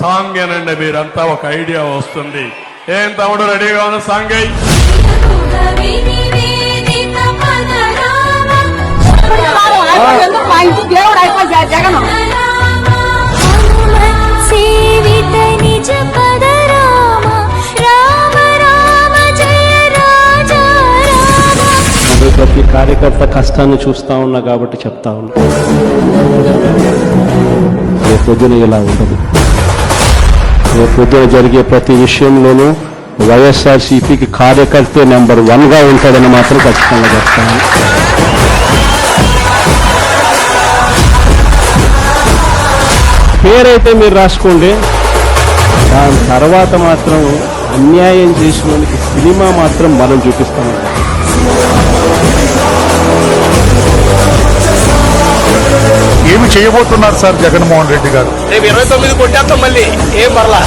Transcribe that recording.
Song ఏనండి, మీరంతా ఒక ఐడియా వస్తుంది. ఏం తమ్ముడు రెడీగా ఉన్న సాంగ్ అయ్యి ప్రతి కార్యకర్త కష్టాన్ని చూస్తా ఉన్నా కాబట్టి చెప్తా ఉన్నా, రేపు పొద్దున ఇలా ఉండదు. రేపు పొద్దున జరిగే ప్రతి విషయంలోనూ వైఎస్ఆర్సీపీకి కార్యకర్తే నెంబర్ 1గా ఉంటాడని మాత్రం ఖచ్చితంగా చెప్తాను. పేరైతే మీరు రాసుకోండి, దాని తర్వాత మాత్రం అన్యాయం చేసిన వాళ్ళకి సినిమా మాత్రం మనం చూపిస్తాము. ఏమి చేయబోతున్నారు సార్ జగన్మోహన్ రెడ్డి గారు? రేపు 29 కొట్టేస్తాం మళ్ళీ, ఏం పర్లా.